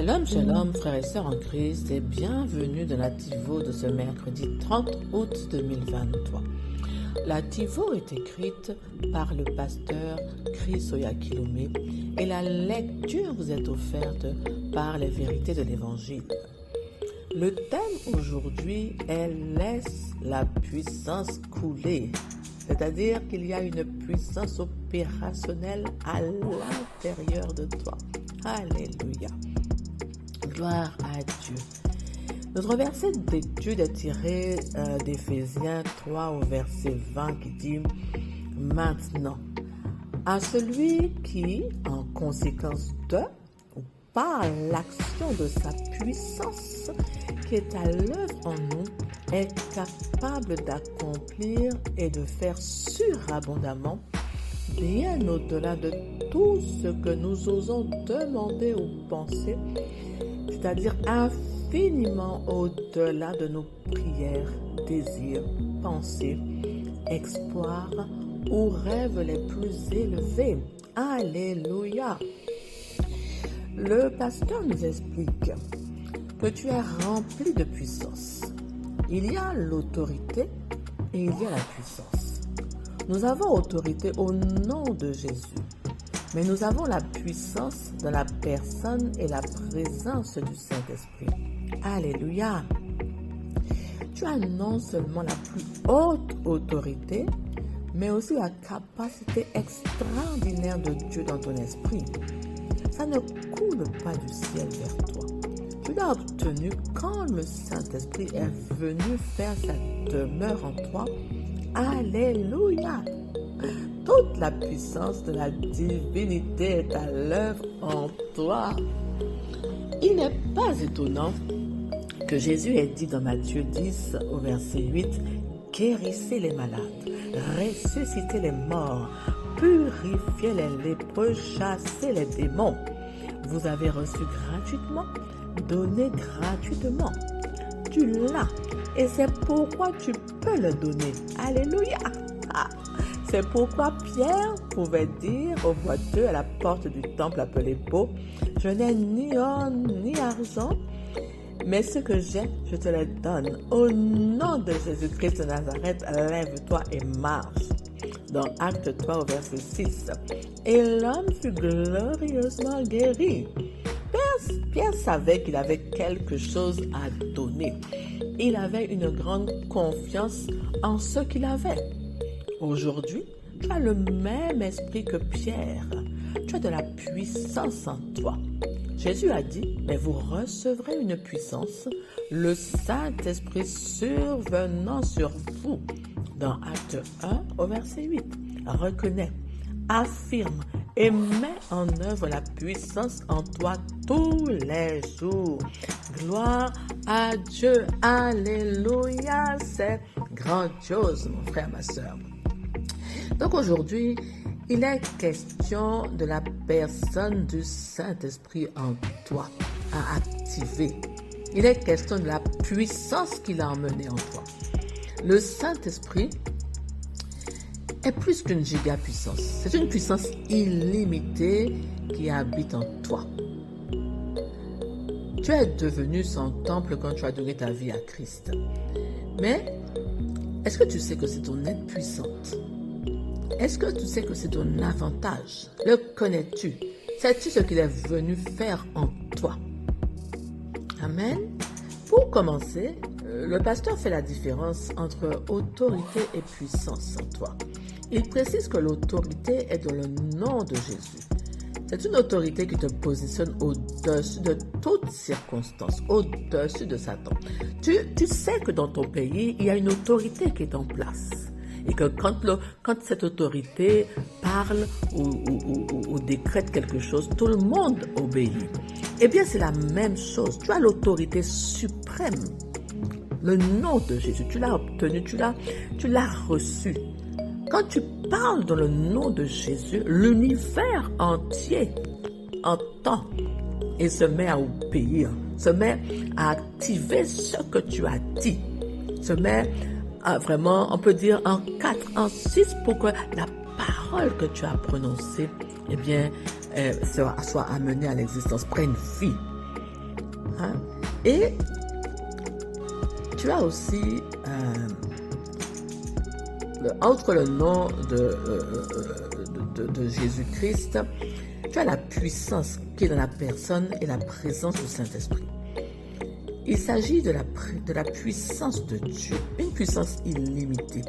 Shalom, frères et sœurs en Christ, et bienvenue dans la TIVO de ce mercredi 30 août 2023. La TIVO est écrite par le pasteur Chris Oyakhilome et la lecture vous est offerte par les vérités de l'Évangile. Le thème aujourd'hui est « Laisse la puissance couler », c'est-à-dire qu'il y a une puissance opérationnelle à l'intérieur de toi. Alléluia. Gloire à Dieu. Notre verset d'étude est tiré d'Éphésiens 3 au verset 20 qui dit « Maintenant, à celui qui, en conséquence de, ou par l'action de sa puissance qui est à l'œuvre en nous, est capable d'accomplir et de faire surabondamment bien au-delà de tout ce que nous osons demander ou penser, c'est-à-dire infiniment au-delà de nos prières, désirs, pensées, espoirs ou rêves les plus élevés. Alléluia! Le pasteur nous explique que tu es rempli de puissance. Il y a l'autorité et il y a la puissance. Nous avons autorité au nom de Jésus, mais nous avons la puissance dans la personne et la présence du Saint-Esprit. Alléluia! Tu as non seulement la plus haute autorité, mais aussi la capacité extraordinaire de Dieu dans ton esprit. Ça ne coule pas du ciel vers toi. Tu l'as obtenu quand le Saint-Esprit est venu faire sa demeure en toi. Alléluia! Toute la puissance de la divinité est à l'œuvre en toi. Il n'est pas étonnant que Jésus ait dit dans Matthieu 10 au verset 8 « Guérissez les malades, ressuscitez les morts, purifiez les lépreux, chassez les démons. Vous avez reçu gratuitement, donnez gratuitement. Tu l'as et c'est pourquoi tu peux le donner. Alléluia! C'est pourquoi Pierre pouvait dire au boiteux à la porte du temple appelé Beau, « Je n'ai ni or ni argent, mais ce que j'ai, je te le donne. Au nom de Jésus-Christ de Nazareth, lève-toi et marche. » Dans Acte 3 au verset 6. Et l'homme fut glorieusement guéri. Pierre savait qu'il avait quelque chose à donner. Il avait une grande confiance en ce qu'il avait. Aujourd'hui, tu as le même esprit que Pierre. Tu as de la puissance en toi. Jésus a dit, mais vous recevrez une puissance, le Saint-Esprit survenant sur vous. Dans Acte 1 au verset 8. Reconnais, affirme et mets en œuvre la puissance en toi tous les jours. Gloire à Dieu. Alléluia. C'est grandiose, mon frère, ma soeur. Donc aujourd'hui, il est question de la personne du Saint-Esprit en toi à activer. Il est question de la puissance qu'il a emmenée en toi. Le Saint-Esprit est plus qu'une giga-puissance. C'est une puissance illimitée qui habite en toi. Tu es devenu son temple quand tu as donné ta vie à Christ. Mais est-ce que tu sais que c'est ton aide puissante? Est-ce que tu sais que c'est ton avantage? Le connais-tu? Sais-tu ce qu'il est venu faire en toi? Amen. Pour commencer, le pasteur fait la différence entre autorité et puissance en toi. Il précise que l'autorité est dans le nom de Jésus. C'est une autorité qui te positionne au-dessus de toute circonstance, au-dessus de Satan. Tu sais que dans ton pays, il y a une autorité qui est en place. Et que quand cette autorité parle ou décrète quelque chose, tout le monde obéit. Eh bien, c'est la même chose. Tu as l'autorité suprême. Le nom de Jésus, tu l'as obtenu, tu l'as reçu. Quand tu parles dans le nom de Jésus, l'univers entier entend et se met à obéir, se met à activer ce que tu as dit, se met à vraiment, on peut dire en 4, en 6 pour que la parole que tu as prononcée, eh bien, soit amenée à l'existence, prenne vie. Hein? Et tu as aussi, entre le nom de Jésus-Christ, tu as la puissance qui est dans la personne et la présence du Saint-Esprit. Il s'agit de la puissance de Dieu, une puissance illimitée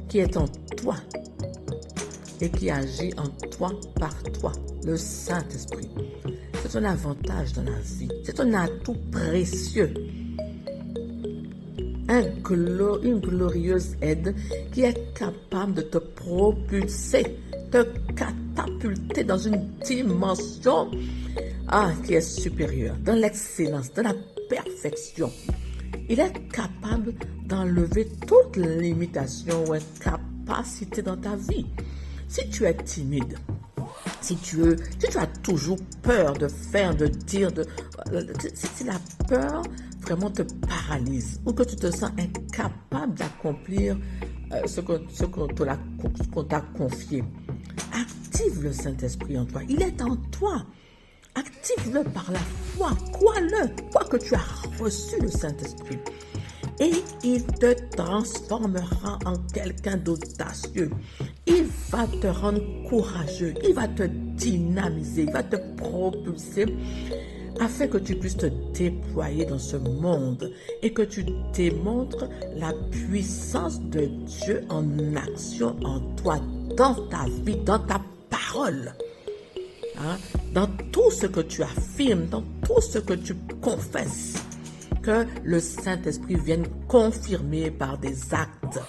qui est en toi et qui agit en toi par toi, le Saint-Esprit. C'est un avantage dans la vie, c'est un atout précieux, une glorieuse aide qui est capable de te propulser, te catapulter dans une dimension qui est supérieure, dans l'excellence, dans la perfection. Il est capable d'enlever toute limitation ou incapacité dans ta vie. Si tu es timide, si tu as toujours peur de faire, de dire, si la peur vraiment te paralyse ou que tu te sens incapable d'accomplir ce qu'on t'a confié, active le Saint-Esprit en toi. Il est en toi. Active-le par la foi. Crois que tu as reçu le Saint-Esprit. Et il te transformera en quelqu'un d'audacieux. Il va te rendre courageux. Il va te dynamiser. Il va te propulser afin que tu puisses te déployer dans ce monde et que tu démontres la puissance de Dieu en action en toi, dans ta vie, dans ta parole. Hein? Dans tout ce que tu affirmes, dans tout ce que tu confesses, que le Saint-Esprit vienne confirmer par des actes,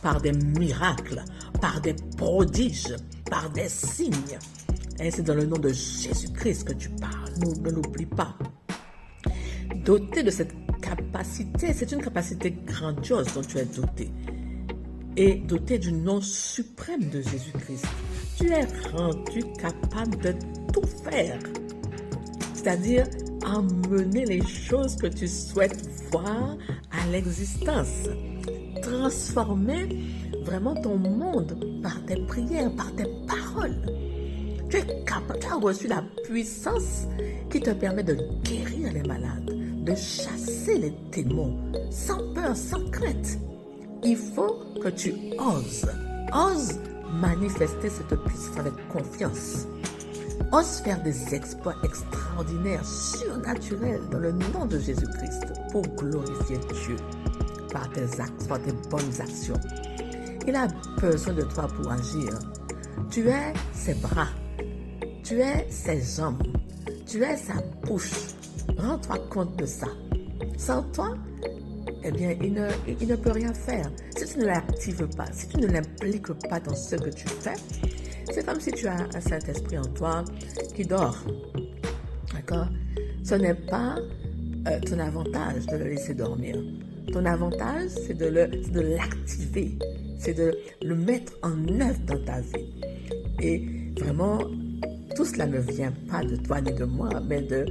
par des miracles, par des prodiges, par des signes. Et c'est dans le nom de Jésus-Christ que tu parles. Ne l'oublie pas. Doté de cette capacité, c'est une capacité grandiose dont tu es doté. Et doté du nom suprême de Jésus-Christ, tu es rendu capable de tout faire. C'est-à-dire emmener les choses que tu souhaites voir à l'existence. Transformer vraiment ton monde par tes prières, par tes paroles. Tu es capable, tu as reçu la puissance qui te permet de guérir les malades, de chasser les démons, sans peur, sans crainte. Il faut que tu oses manifester cette puissance avec confiance. Ose faire des exploits extraordinaires, surnaturels dans le nom de Jésus-Christ pour glorifier Dieu par tes actes, par tes bonnes actions. Il a besoin de toi pour agir. Tu es ses bras, tu es ses jambes, tu es sa bouche. Rends-toi compte de ça. Sans toi, eh bien, il ne peut rien faire. Si tu ne l'actives pas, si tu ne l'impliques pas dans ce que tu fais, c'est comme si tu as un Saint-Esprit en toi qui dort. D'accord? Ce n'est pas ton avantage de le laisser dormir. Ton avantage, c'est de l'activer. C'est de le mettre en œuvre dans ta vie. Et vraiment, tout cela ne vient pas de toi ni de moi, mais de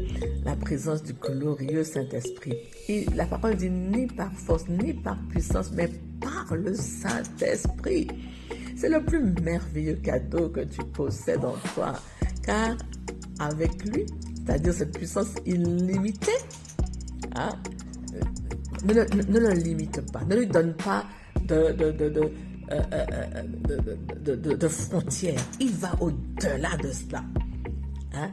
la présence du glorieux Saint-Esprit. Et la parole dit ni par force, ni par puissance, mais par le Saint-Esprit. C'est le plus merveilleux cadeau que tu possèdes en toi, car avec lui, c'est-à-dire cette puissance illimitée, hein, ne le limite pas, ne lui donne pas de frontières. Il va au-delà de cela. Hein?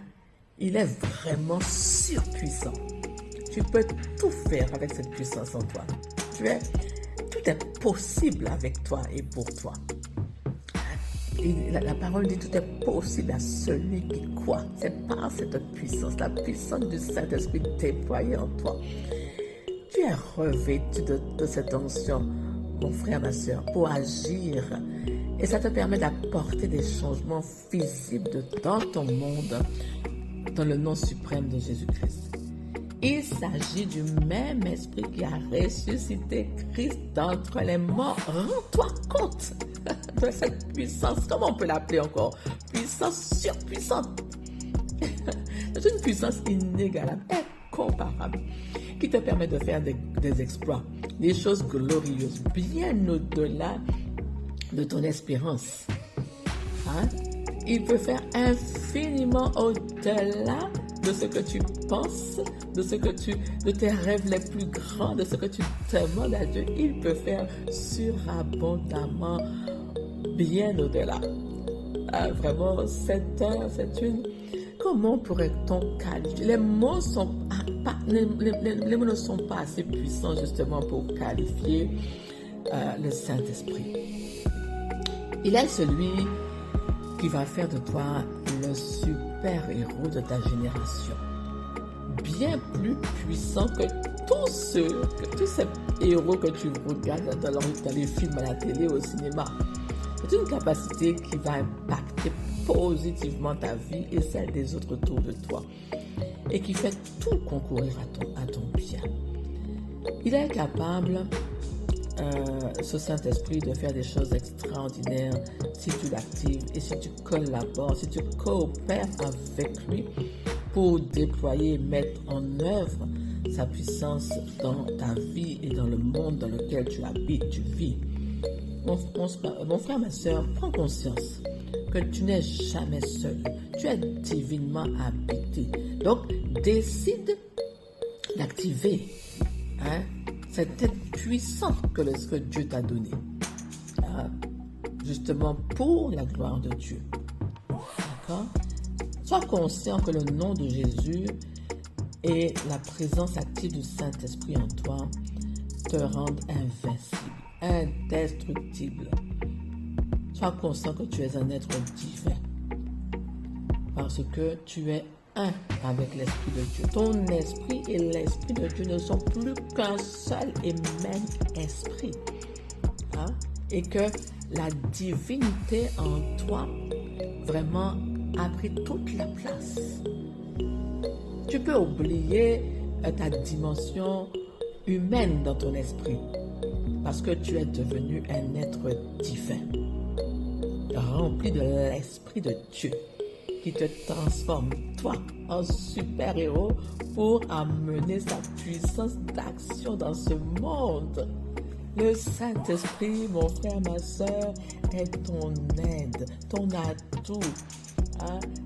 Il est vraiment surpuissant. Tu peux tout faire avec cette puissance en toi. Tout est possible avec toi et pour toi. Et la parole dit tout est possible à celui qui croit. C'est par cette puissance, la puissance du Saint-Esprit déployée en toi. Tu es revêtu de cette onction, mon frère, ma soeur, pour agir. Et ça te permet d'apporter des changements visibles dans ton monde, dans le nom suprême de Jésus-Christ. Il s'agit du même esprit qui a ressuscité Christ d'entre les morts. Rends-toi compte de cette puissance. Comment on peut l'appeler encore? Puissance surpuissante. C'est une puissance inégalable, incomparable, qui te permet de faire des exploits, des choses glorieuses, bien au-delà de ton espérance. Hein? Il peut faire infiniment au-delà de ce que tu penses, de tes rêves les plus grands, de ce que tu demandes à Dieu. Il peut faire surabondamment bien au-delà. Vraiment, comment pourrait-on qualifier? Les mots ne sont pas assez puissants justement pour qualifier le Saint-Esprit. Il est celui qui va faire de toi le super-héros de ta génération. Bien plus puissant que tous ces héros que tu regardes dans les films, à la télé, au cinéma. C'est une capacité qui va impacter positivement ta vie et celle des autres autour de toi et qui fait tout concourir à ton bien. Il est capable, ce Saint-Esprit, de faire des choses extraordinaires si tu l'actives et si tu collabores, si tu coopères avec lui pour déployer et mettre en œuvre sa puissance dans ta vie et dans le monde dans lequel tu habites, tu vis. Mon frère, ma soeur, prends conscience que tu n'es jamais seul. Tu es divinement habité. Donc, décide d'activer cette tête puissante que Dieu t'a donnée. Justement pour la gloire de Dieu. D'accord? Sois conscient que le nom de Jésus et la présence active du Saint-Esprit en toi te rendent invincible, indestructible. Sois conscient que tu es un être divin parce que tu es un avec l'Esprit de Dieu. Ton esprit et l'Esprit de Dieu ne sont plus qu'un seul et même esprit. Et que la divinité en toi vraiment a pris toute la place. Tu peux oublier ta dimension humaine dans ton esprit parce que tu es devenu un être divin, rempli de l'Esprit de Dieu qui te transforme, toi, en super-héros pour amener sa puissance d'action dans ce monde. Le Saint-Esprit, mon frère, ma soeur, est ton aide, ton atout,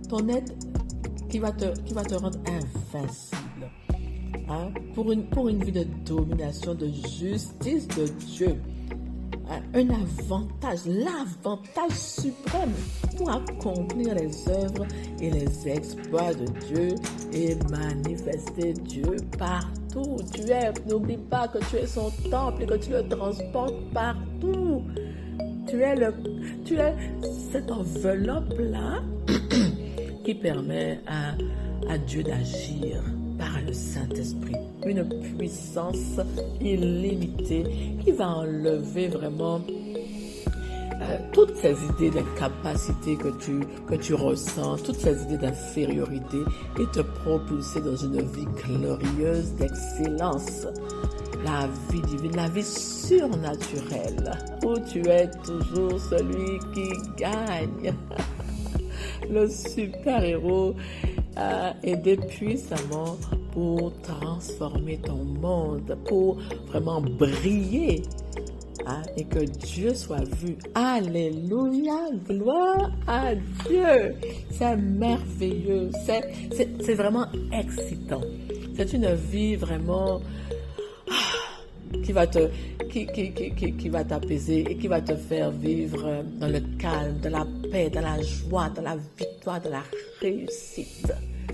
ton aide qui va te rendre invincible, pour une vie de domination, de justice de Dieu. Un avantage, l'avantage suprême pour accomplir les œuvres et les exploits de Dieu et manifester Dieu partout. N'oublie pas que tu es son temple et que tu le transportes partout. Tu es cette enveloppe-là qui permet à Dieu d'agir par le Saint-Esprit. Une puissance illimitée qui va enlever vraiment toutes ces idées d'incapacité que tu ressens, toutes ces idées d'infériorité et te propulser dans une vie glorieuse d'excellence. La vie divine, la vie surnaturelle, où tu es toujours celui qui gagne. Le super-héros aidé puissamment pour transformer ton monde, pour vraiment briller, et que Dieu soit vu. Alléluia, gloire à Dieu. C'est merveilleux, c'est vraiment excitant. C'est une vie vraiment qui va t'apaiser et qui va te faire vivre dans le calme, dans la paix, dans la joie, dans la victoire, dans la réussite.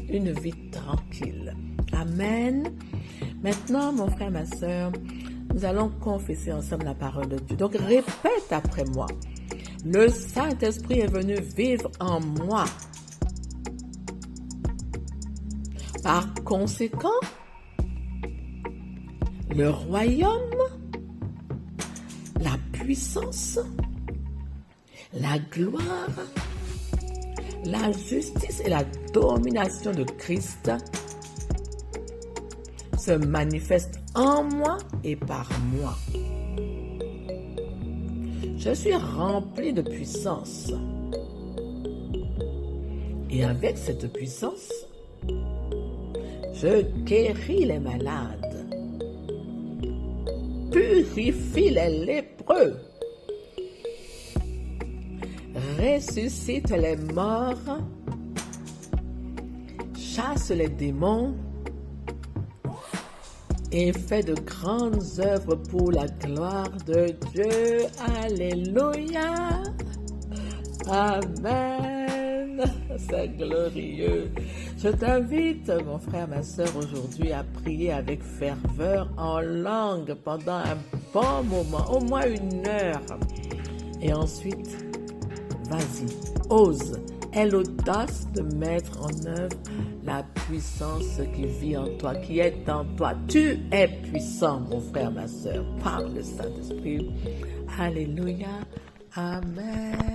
Une vie tranquille. Amen. Maintenant, mon frère, ma soeur, nous allons confesser ensemble la parole de Dieu. Donc, répète après moi. Le Saint-Esprit est venu vivre en moi. Par conséquent, le royaume, la puissance, la gloire, la justice et la domination de Christ se manifestent en moi et par moi. Je suis rempli de puissance. Et avec cette puissance, je guéris les malades, purifie les lépreux, ressuscite les morts, chasse les démons et fais de grandes œuvres pour la gloire de Dieu. Alléluia. Amen. C'est glorieux. Je t'invite, mon frère, ma soeur, aujourd'hui à prier avec ferveur en langue pendant un bon moment, au moins 1 heure. Et ensuite, vas-y, ose. Aie l'audace de mettre en œuvre la puissance qui vit en toi, qui est en toi. Tu es puissant, mon frère, ma soeur, par le Saint-Esprit. Alléluia. Amen.